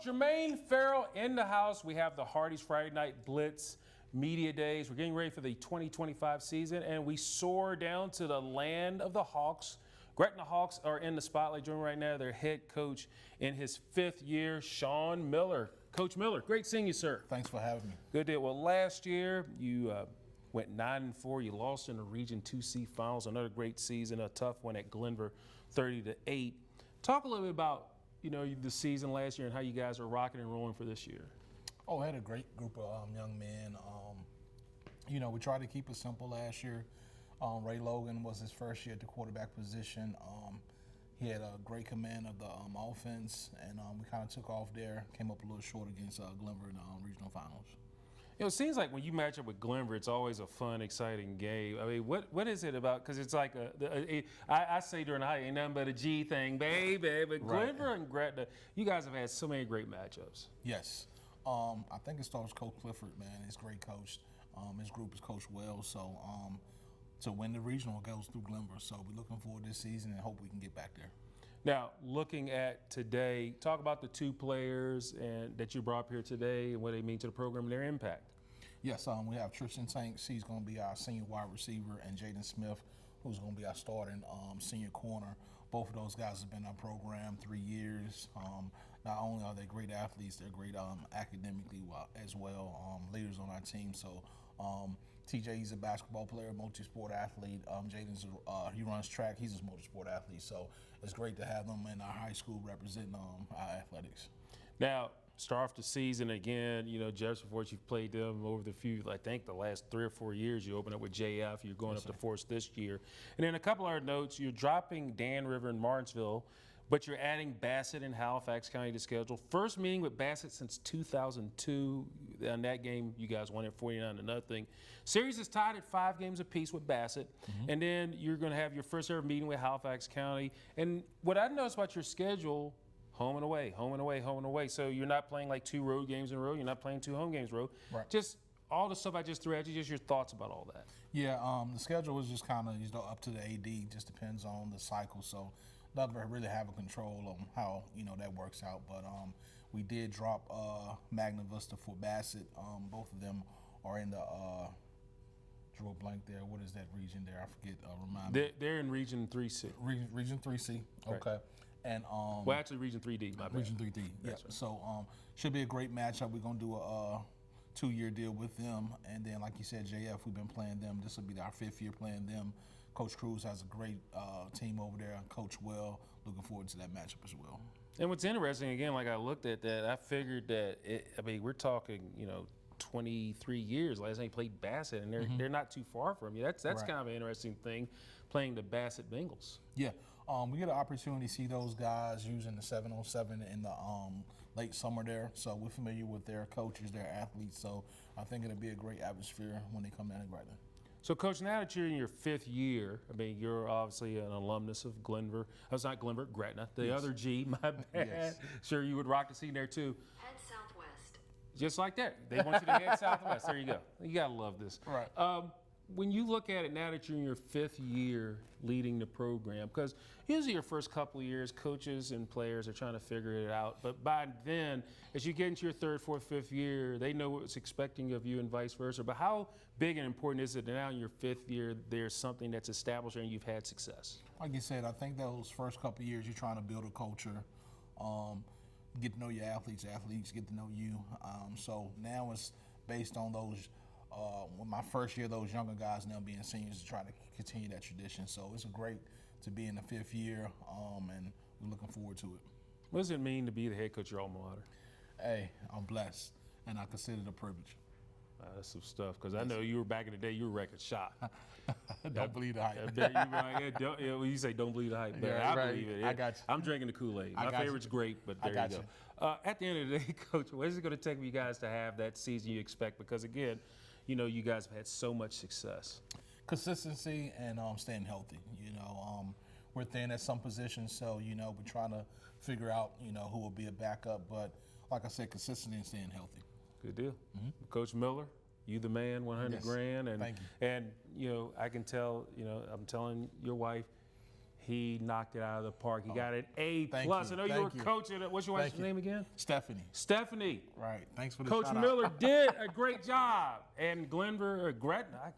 Jermaine Farrell in the house. We have the Hardee's Friday Night Blitz Media Days. We're getting ready for the 2025 season, and we soar down to the land of the Hawks. Gretna Hawks are in the spotlight joining right now. Their head coach in his 5th year, Shawn Miller. Coach Miller, great seeing you, sir. Thanks for having me. Good deal. Well, last year you went 9-4. You lost in the Region 2C Finals. Another great season, a tough one at Glenver, 30-8. Talk a little bit about the season last year and how you guys are rocking and rolling for this year. Oh, I had a great group of young men. We tried to keep it simple last year. Ray Logan was his first year at the quarterback position. He had a great command of the offense, and we kind of took off there, came up a little short against Glenver in the regional finals. It seems like when you match up with Glenver, it's always a fun, exciting game. I mean, what is it about? Because it's like I say during the high, ain't nothing but a G thing, baby. But Glenver and Gretna, you guys have had so many great matchups. Yes. I think it starts with Coach Clifford, man. He's a great coach. His group is coached well. So to win the regional, it goes through Glenver. So we're looking forward to this season and hope we can get back there. Now, looking at today, talk about the 2 players that you brought up here today and what they mean to the program and their impact. Yes, we have Tristan. He's going to be our senior wide receiver, and Jayden Smith, who's going to be our starting senior corner. Both of those guys have been in our program 3 years. Not only are they great athletes, they're great academically as well, leaders on our team. So TJ, he's a basketball player, multi-sport athlete. Jayden's he runs track. He's a multi-sport athlete. So it's great to have them in our high school representing our athletics. Now, start off the season again. Jefferson Forest, you've played them over the last 3 or 4 years. You opened up with JF. You're going up to Forest this year. And then a couple other notes. You're dropping Dan River in Martinsville, but you're adding Bassett and Halifax County to schedule. First meeting with Bassett since 2002. In that game, you guys won it 49-0. Series is tied at 5 games apiece with Bassett. Mm-hmm. And then you're going to have your first ever meeting with Halifax County. And what I noticed about your schedule, home and away, home and away, home and away. So you're not playing like 2 road games in a row. You're not playing 2 home games in a row. Right. Just all the stuff I just threw at you, just your thoughts about all that. Yeah, the schedule is just kind of up to the AD. Just depends on the cycle. So doesn't really have a control on how that works out. But we did drop Magna Vista for Bassett. Both of them are in the drew a blank there. What is that region there? I forget. Remind me. They're in Region 3C. Region 3C. Okay. Right. And well, actually, Region 3D. My bad. Region 3D. Yeah. Right. So should be a great matchup. We're gonna do a 2-year deal with them, and then like you said, JF, we've been playing them. This will be our 5th year playing them. Coach Cruz has a great team over there. Coach well. Looking forward to that matchup as well. And what's interesting, again, like I looked at that, I figured that we're talking, 23 years last time he played Bassett, and they're not too far from you. That's right. Kind of an interesting thing, playing the Bassett Bengals. Yeah, we get an opportunity to see those guys using the 7-on-7 in the late summer there. So we're familiar with their coaches, their athletes. So I think it'll be a great atmosphere when they come down to Gretna. So, Coach, now that you're in your 5th year, you're obviously an alumnus of Glenver. Oh, it's not Glenver, Gretna. The other G, my bad. Yes. Sure, you would rock the scene there, too. Head southwest. Just like that. They want you to head southwest. There you go. You got to love this. Right. When you look at it now that you're in your 5th year leading the program, because usually your first couple of years, coaches and players are trying to figure it out. But by then, as you get into your 3rd, 4th, 5th year, they know what's expecting of you and vice versa. But how big and important is it that now in your 5th year, there's something that's established and you've had success? Like you said, I think those first couple of years, you're trying to build a culture, get to know your athletes get to know you. So now it's based on those. When my first year, those younger guys now being seniors to try to continue that tradition. So it's great to be in the 5th year, and we're looking forward to it. What does it mean to be the head coach of your alma mater? Hey, I'm blessed, and I consider it a privilege. That's some stuff, because I know you were back in the day, you were record shot. Don't believe the hype. You say don't believe the hype, but yeah, I believe it. I got you. I'm drinking the Kool-Aid. My favorite's great, but there you go. At the end of the day, Coach, what is it going to take for you guys to have that season you expect? Because, again, you guys have had so much success. Consistency and staying healthy. We're thin at some positions, so we're trying to figure out who will be a backup. But like I said, consistency and staying healthy. Good deal. Mm-hmm. Coach Miller, you the man, 100 grand, and thank you. And I can tell, I'm telling your wife, He knocked it out of the park. He got an A+. Thank I you, know you were thank you. coaching. What's your wife's name again? Stephanie. Stephanie. Right. Thanks for the Coach shout out. Miller did a great job. And Glenver, or Gretna,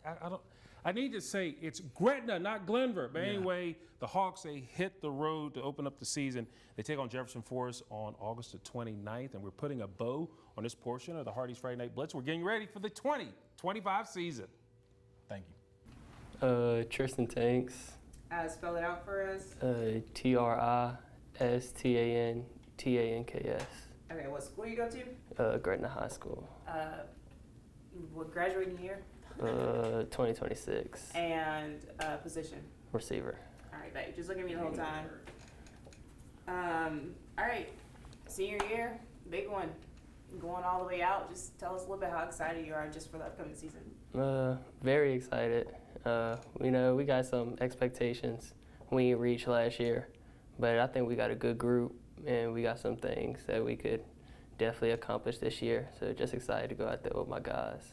I need to say it's Gretna, not Glenver. But anyway, the Hawks, they hit the road to open up the season. They take on Jefferson Forest on August the 29th, and we're putting a bow on this portion of the Hardee's Friday Night Blitz. We're getting ready for the 2025 season. Thank you. Tristan Tanks. Spell it out for us. Tristantanks. Okay, what school you go to? Gretna High School. What graduating year? 2026. And position. Receiver. All right, babe. Just look at me the whole time. All right, senior year, big one. Going all the way out. Just tell us a little bit how excited you are just for the upcoming season. Very excited. We got some expectations we reached last year, but I think we got a good group and we got some things that we could definitely accomplish this year. So just excited to go out there with my guys.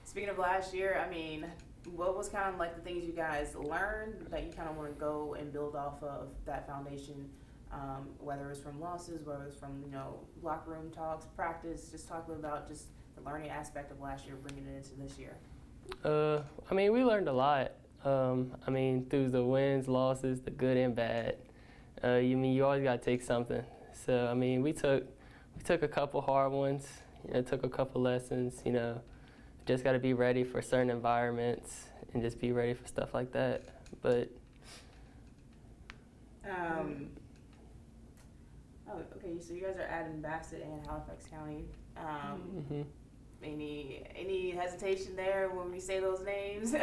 Speaking of last year, I mean, what was kind of like the things you guys learned that you kind of want to go and build off of that foundation, whether it's from losses, whether it's from, locker room talks, practice, just talk a little about just the learning aspect of last year, bringing it into this year. We learned a lot. Through the wins, losses, the good and bad. You always got to take something. So, we took a couple hard ones, took a couple lessons, just got to be ready for certain environments and just be ready for stuff like that. But okay, so you guys are adding Bassett and Halifax County. Any hesitation there when we say those names?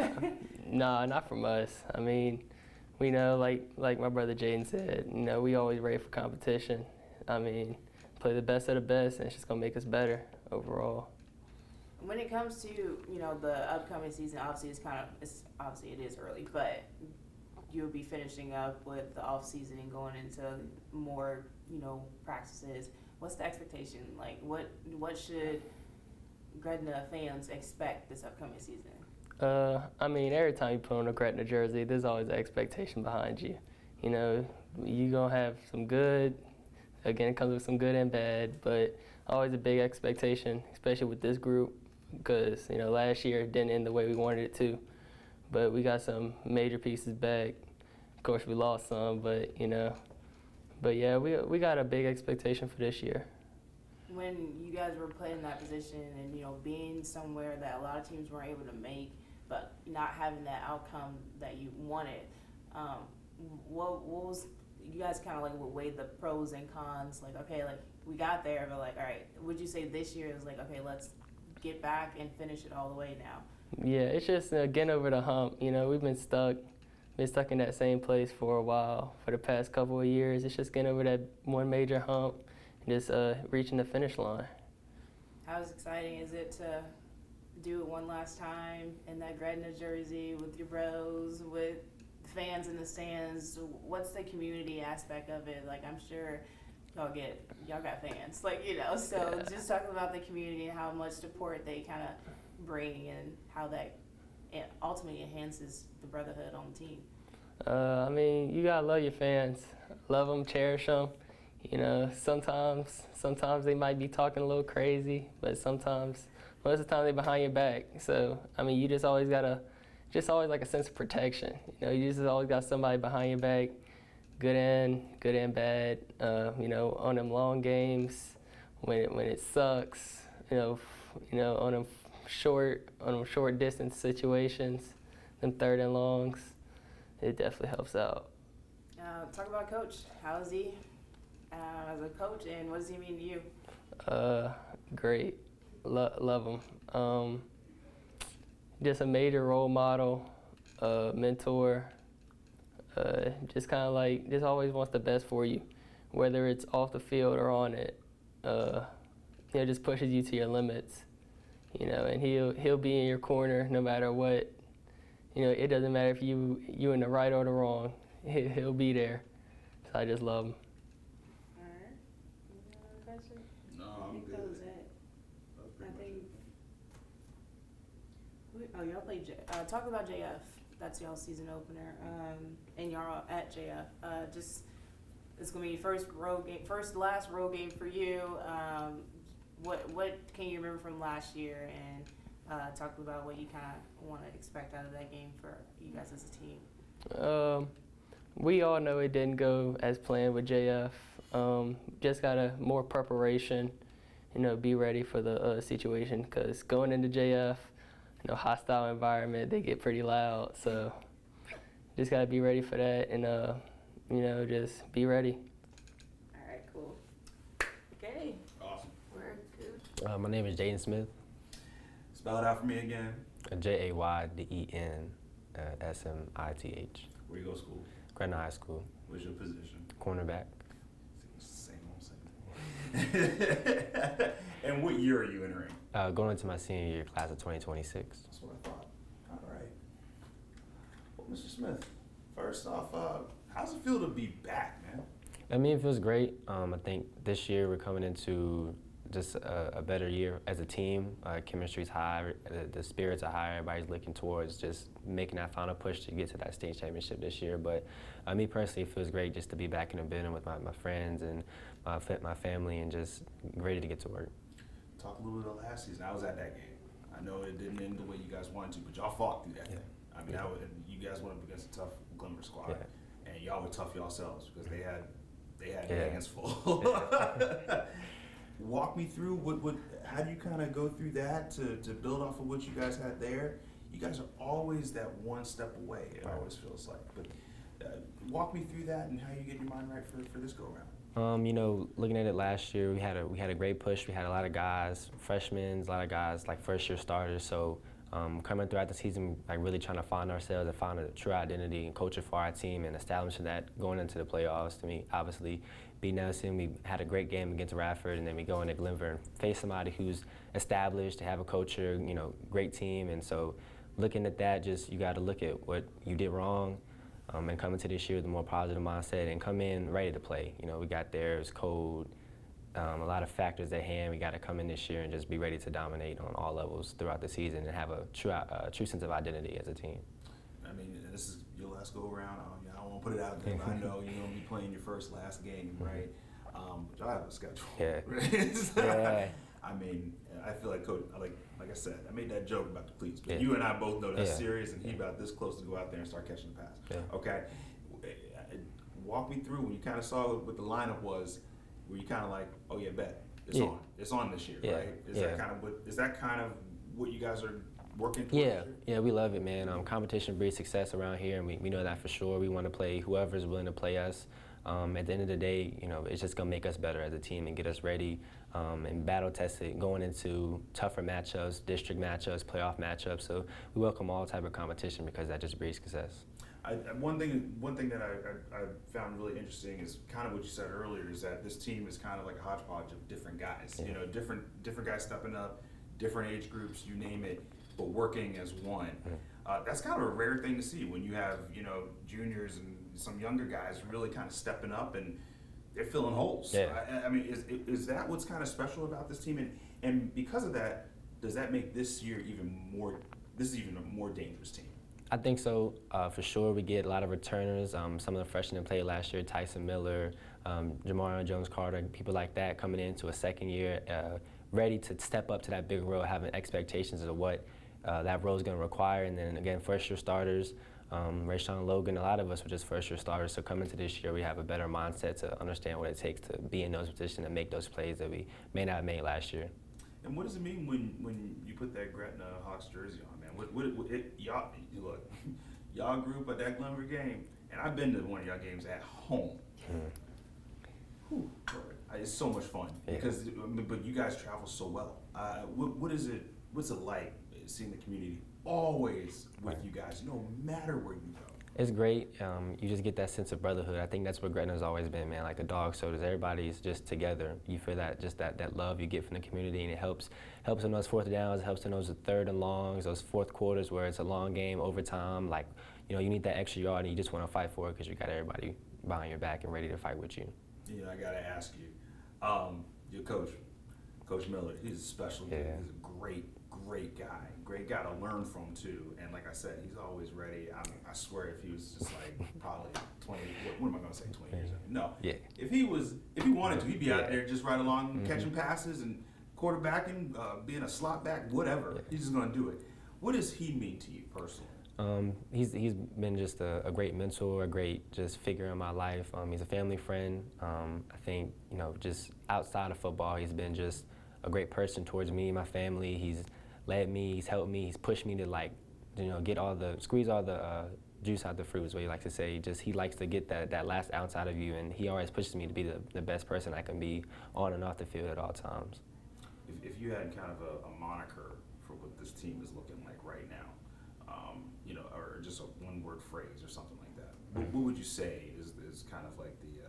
Nah, not from us. We know, like my brother Jayden said, we always ready for competition. Play the best of the best, and it's just gonna make us better overall. When it comes to the upcoming season, obviously it is early, but you'll be finishing up with the off season and going into more practices. What's the expectation? Like what should Gretna fans expect this upcoming season? Every time you put on a Gretna jersey, there's always an expectation behind you. You're gonna have some good. Again, it comes with some good and bad, but always a big expectation, especially with this group, because last year it didn't end the way we wanted it to. But we got some major pieces back. Of course, we lost some, but yeah, we got a big expectation for this year. When you guys were playing in that position and being somewhere that a lot of teams weren't able to make, but not having that outcome that you wanted, what was you guys kind of would weigh the pros and cons? We got there, but all right, would you say this year is okay, let's get back and finish it all the way now? Yeah, it's just getting over the hump. We've been stuck in that same place for a while for the past couple of years. It's just getting over that one major hump and just reaching the finish line. How exciting is it to do it one last time in that Gretna jersey with your bros, with fans in the stands? What's the community aspect of it? I'm sure y'all got fans, so just talking about the community and how much support they kind of bring and how that ultimately enhances the brotherhood on the team. You gotta love your fans, love them, cherish them. Sometimes they might be talking a little crazy, but most of the time they're behind your back. So you just always gotta, always a sense of protection. You just always got somebody behind your back, good and bad. On them long games, when it sucks, on them short distance situations, them third and longs, it definitely helps out. Talk about Coach. How is he as a coach, and what does he mean to you? Great. Love him. Just a major role model, mentor. Just kind of just always wants the best for you, whether it's off the field or on it. Just pushes you to your limits. And he'll be in your corner no matter what. It doesn't matter if you in the right or the wrong. He'll be there. So I just love him. All right. Any other question? No, I think I'm that good. was it. That's I pretty think. Oh, y'all played. Talk about JF. That's y'all's season opener, and y'all at JF. It's gonna be your last road game for you. What can you remember from last year, and talk about what you kind of want to expect out of that game for you guys as a team? We all know it didn't go as planned with JF. Just got more preparation, be ready for the situation, because going into JF, hostile environment, they get pretty loud. So just got to be ready for that and, just be ready. All right, cool. Okay. Awesome. We're good. My name is Jayden Smith. Spell it out for me again. Jayden Smith. Where you go to school? Gretna High School. What's your position? Cornerback. Same old. And what year are you entering? Going into my senior year, class of 2026. That's what I thought. All right. Well, Mr. Smith, first off, how's it feel to be back, man? I mean, it feels great. I think this year we're coming into just a better year as a team. Chemistry's high, the spirits are high. Everybody's looking towards just making that final push to get to that state championship this year. But me personally, it feels great just to be back in the building with my friends and my family, and just ready to get to work. Talk a little bit of last season. I was at that game. I know it didn't end the way you guys wanted to, but y'all fought through that thing. I mean, you guys went up against a tough Glimmer squad, and y'all were tough yourselves because they had their hands full. Walk me through how do you kind of go through that to build off of what you guys had there? You guys are always that one step away, it always feels like. But walk me through that and how you get your mind right for this go around. Looking at it last year, we had a great push. We had a lot of guys, freshmen, a lot of guys like first year starters. So coming throughout the season, like really trying to find ourselves and find a true identity and culture for our team, and establishing that going into the playoffs. To me, obviously, beat Nelson, we had a great game against Radford, and then we go into Glenver and face somebody who's established, to have a culture, great team. And so looking at that, you got to look at what you did wrong, and come into this year with a more positive mindset and come in ready to play. We got there, it was cold, a lot of factors at hand. We got to come in this year and just be ready to dominate on all levels throughout the season and have a true sense of identity as a team. I mean, this is your last go around. I don't want to put it out there, but I know you're going to be playing your last game, right? But y'all have a schedule. Yeah. Right? I mean, I feel like Coach, like I said, I made that joke about the cleats, but you and I both know that's serious, and he about this close to go out there and start catching the pass. Yeah. Okay. Walk me through when you kind of saw what the lineup was. Were you kind of like, oh yeah, bet it's on this year, right? Is that kind of what you guys are working towards? Yeah, we love it, man. Competition breeds success around here, and we know that for sure. We want to play whoever's willing to play us. At the end of the day, it's just gonna make us better as a team and get us ready and battle tested going into tougher matchups, district matchups, playoff matchups. So we welcome all type of competition because that just breeds success. One thing that I found really interesting is kind of what you said earlier, is that this team is kind of like a hodgepodge of different guys. Different guys stepping up, different age groups, you name it, but working as one. That's kind of a rare thing to see when you have juniors and some younger guys really kind of stepping up and they're filling holes. I mean, is that what's kind of special about this team? And because of that, does that make this year even a more dangerous team? I think so, for sure. We get a lot of returners. Some of the freshmen that played last year, Tyson Miller, Jamarion Jones-Carter, people like that coming into a second year, ready to step up to that big role, having expectations of what that role is going to require. And then again, first year starters, Shawn, Logan, a lot of us were just first year starters. So coming to this year, we have a better mindset to understand what it takes to be in those positions and make those plays that we may not have made last year. And what does it mean when you put that Gretna Hawks jersey on, man? Y'all grew up at that Glenver game, and I've been to one of y'all games at home. It's so much fun because, but you guys travel so well. What's it like seeing the community always with you guys, no matter where you go? It's great. You just get that sense of brotherhood. I think that's what Gretna's always been, man. Like a dog soldiers, everybody's just together. You feel that love you get from the community, and it helps in those fourth downs. It helps in those third and longs, those fourth quarters where it's a long game, overtime. Like, you need that extra yard, and you just want to fight for it because you got everybody behind your back and ready to fight with you. I gotta ask you, your coach, Coach Miller. He's a special dude. He's a great great guy to learn from too. And like I said, he's always ready. I swear, if he was just like probably 20, what am I going to say, 20 years ago? No. Yeah. If he wanted to, he'd be out there just right along, catching passes and quarterbacking, being a slot back, whatever. He's just going to do it. What does he mean to you personally? He's been just a great mentor, a great just figure in my life. He's a family friend. I think, just outside of football, he's been just a great person towards me and my family. He's led me, he's helped me, he's pushed me to squeeze all the juice out the fruit is what he likes to say. He likes to get that last ounce out of you, and he always pushes me to be the best person I can be on and off the field at all times. If you had kind of a moniker for what this team is looking like right now, or just a one-word phrase or something like that, what would you say is kind of like the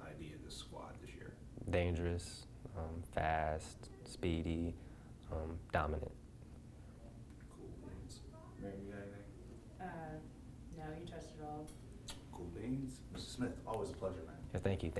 idea of this squad this year? Dangerous, fast, speedy, dominant. Cool beans. Mary, you got anything? No, you touched it all. Cool beans. Mr. Smith, always a pleasure, man. Yeah, thank you.